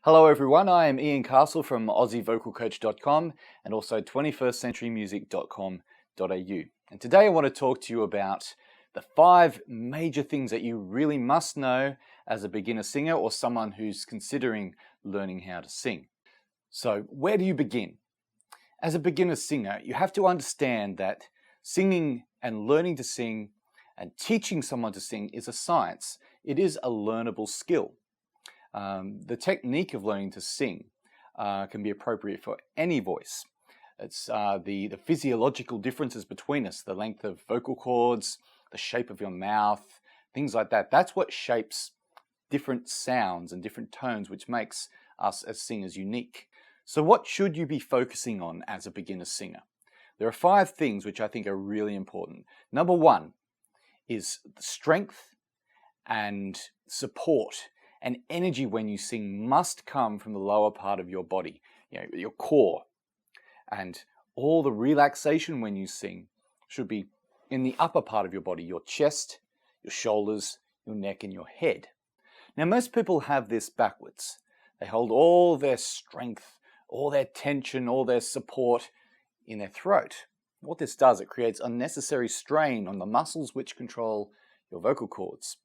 Hello everyone, I am Ian Castle from AussieVocalCoach.com and also 21stCenturyMusic.com.au. And today I want to talk to you about the 5 major things that you really must know as a beginner singer or someone who's considering learning how to sing. So where do you begin? As a beginner singer, you have to understand that singing and learning to sing and teaching someone to sing is a science. It is a learnable skill. The technique of learning to sing can be appropriate for any voice. It's the physiological differences between us, the length of vocal cords, the shape of your mouth, things like that. That's what shapes different sounds and different tones, which makes us as singers unique. So what should you be focusing on as a beginner singer? There are 5 things which I think are really important. Number 1 is strength and support. And energy when you sing must come from the lower part of your body, your core. And all the relaxation when you sing should be in the upper part of your body, your chest, your shoulders, your neck, and your head. Now, most people have this backwards. They hold all their strength, all their tension, all their support in their throat. What this does, it creates unnecessary strain on the muscles which control your vocal cords.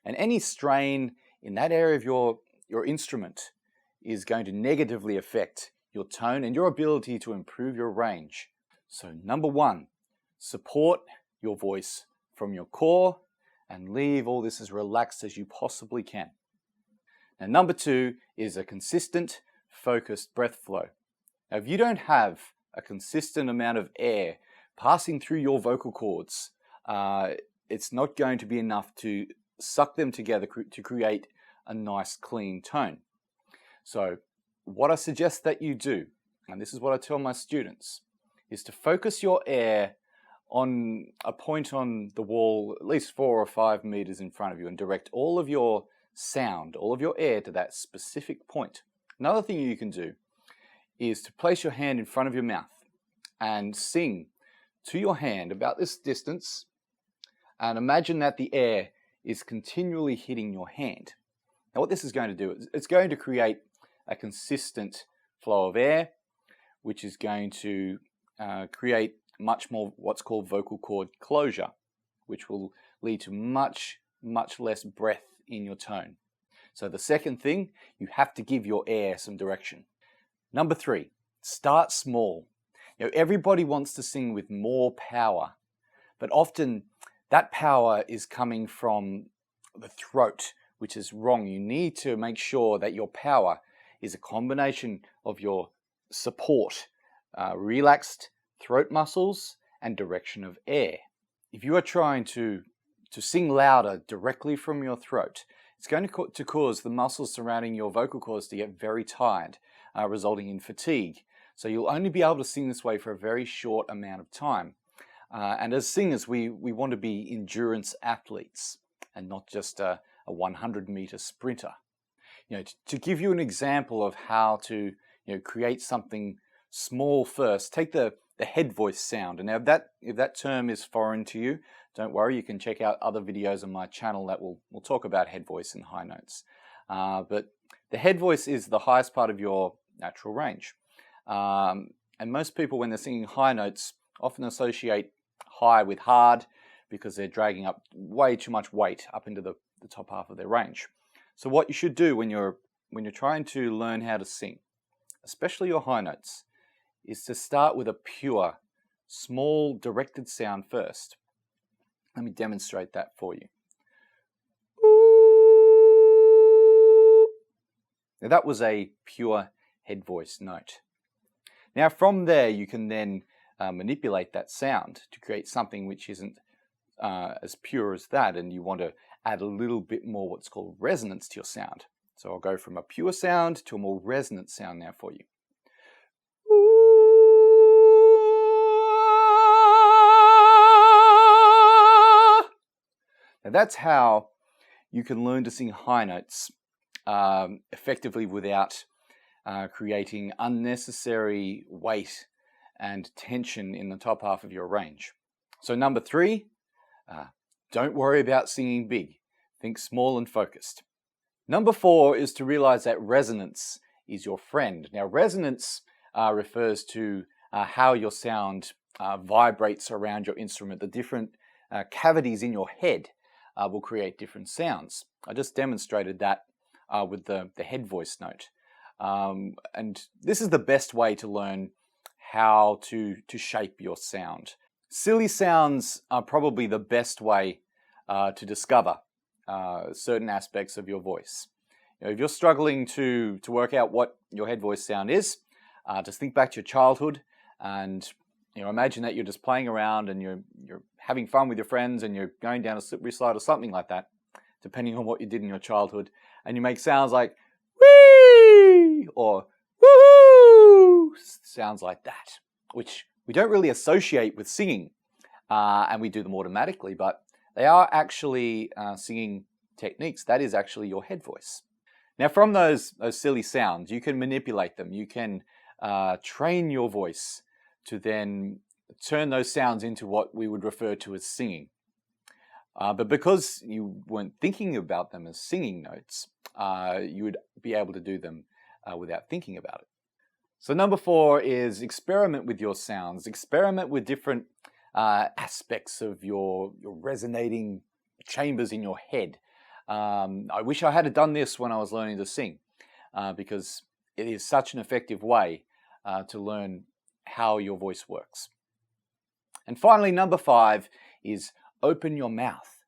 And any strain in that area of your instrument is going to negatively affect your tone and your ability to improve your range. So number 1, support your voice from your core and leave all this as relaxed as you possibly can. Now number 2 is a consistent, focused breath flow. Now if you don't have a consistent amount of air passing through your vocal cords, it's not going to be enough to suck them together to create a nice clean tone. So what I suggest that you do, and this is what I tell my students, is to focus your air on a point on the wall at least 4 or 5 meters in front of you and direct all of your sound, all of your air to that specific point. Another thing you can do is to place your hand in front of your mouth and sing to your hand about this distance, and imagine that the air is continually hitting your hand. Now what this is going to do is it's going to create a consistent flow of air, which is going to create much more what's called vocal cord closure, which will lead to much less breath in your tone. So the second thing, you have to give your air some direction. Number 3, start small. Everybody wants to sing with more power, but often that power is coming from the throat, which is wrong. You need to make sure that your power is a combination of your support, relaxed throat muscles, and direction of air. If you are trying to sing louder directly from your throat, it's going to cause the muscles surrounding your vocal cords to get very tired, resulting in fatigue. So you'll only be able to sing this way for a very short amount of time. And as singers, we want to be endurance athletes and not just a 100-meter sprinter. To give you an example of how to create something small first, take the head voice sound. And now if that term is foreign to you, don't worry, you can check out other videos on my channel that will talk about head voice and high notes. But the head voice is the highest part of your natural range. And most people, when they're singing high notes, often associate high with hard because they're dragging up way too much weight up into the top half of their range. So what you should do when you're trying to learn how to sing, especially your high notes, is to start with a pure, small, directed sound first. Let me demonstrate that for you. Now that was a pure head voice note. Now from there you can then manipulate that sound to create something which isn't as pure as that, and you want to add a little bit more what's called resonance to your sound. So I'll go from a pure sound to a more resonant sound now for you. Now that's how you can learn to sing high notes effectively without creating unnecessary weight and tension in the top half of your range. So number 3, don't worry about singing big. Think small and focused. Number 4 is to realize that resonance is your friend. Now, resonance refers to how your sound vibrates around your instrument. The different cavities in your head will create different sounds. I just demonstrated that with the head voice note. And this is the best way to learn how to shape your sound. Silly sounds are probably the best way to discover certain aspects of your voice. You know, if you're struggling to work out what your head voice sound is, just think back to your childhood and imagine that you're just playing around and you're having fun with your friends and you're going down a slippery slide or something like that, depending on what you did in your childhood, and you make sounds like wee or woo, sounds like that, which we don't really associate with singing, and we do them automatically, but they are actually singing techniques. That is actually your head voice. Now, from those silly sounds, you can manipulate them. You can train your voice to then turn those sounds into what we would refer to as singing. But because you weren't thinking about them as singing notes, you would be able to do them without thinking about it. So number 4 is experiment with your sounds. Experiment with different aspects of your resonating chambers in your head. I wish I had done this when I was learning to sing, because it is such an effective way to learn how your voice works. And finally, number 5 is open your mouth.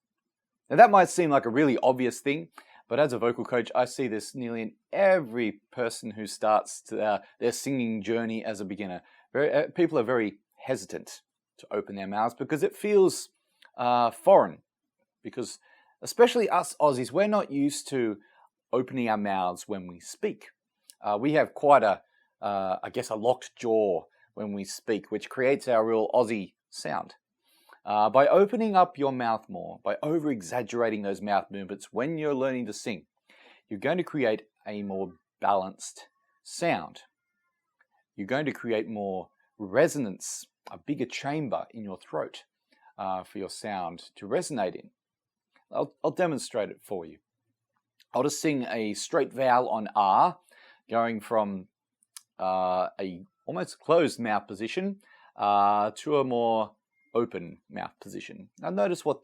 Now that might seem like a really obvious thing, but as a vocal coach, I see this nearly in every person who starts their singing journey as a beginner. People are very hesitant to open their mouths because it feels foreign. Because especially us Aussies, we're not used to opening our mouths when we speak. We have quite a locked jaw when we speak, which creates our real Aussie sound. By opening up your mouth more, by over-exaggerating those mouth movements when you're learning to sing, you're going to create a more balanced sound. You're going to create more resonance, a bigger chamber in your throat for your sound to resonate in. I'll demonstrate it for you. I'll just sing a straight vowel on R, going from a almost closed mouth position to a more open mouth position. Now notice what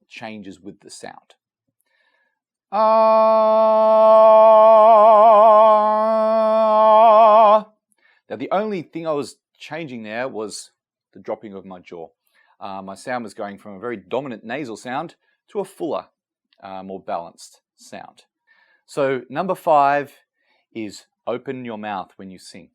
changes with the sound. Now the only thing I was changing there was the dropping of my jaw. My sound was going from a very dominant nasal sound to a fuller, more balanced sound. So number 5 is open your mouth when you sing.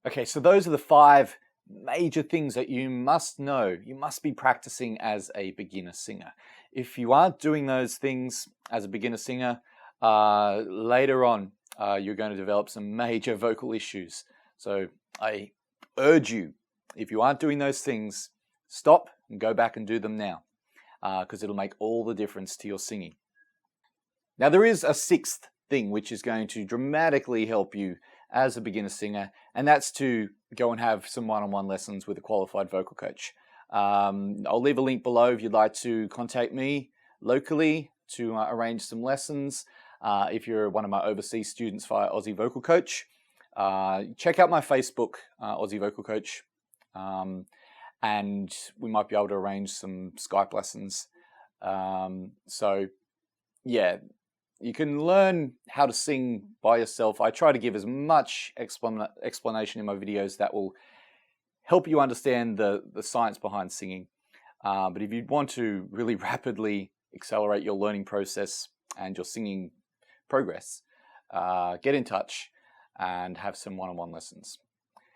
Okay, so those are the 5 major things that you must know. You must be practicing as a beginner singer. If you aren't doing those things as a beginner singer, later on you're going to develop some major vocal issues. So I urge you, if you aren't doing those things, stop and go back and do them now, because it'll make all the difference to your singing. Now there is a 6th thing which is going to dramatically help you as a beginner singer, and that's to go and have some one-on-one lessons with a qualified vocal coach. I'll leave a link below if you'd like to contact me locally to arrange some lessons. If you're one of my overseas students via Aussie Vocal Coach, check out my Facebook, Aussie Vocal Coach, and we might be able to arrange some Skype lessons. So yeah, you can learn how to sing by yourself. I try to give as much explanation in my videos that will help you understand the science behind singing. But if you want to really rapidly accelerate your learning process and your singing progress, get in touch and have some one-on-one lessons.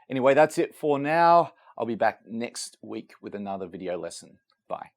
Anyway, that's it for now. I'll be back next week with another video lesson. Bye.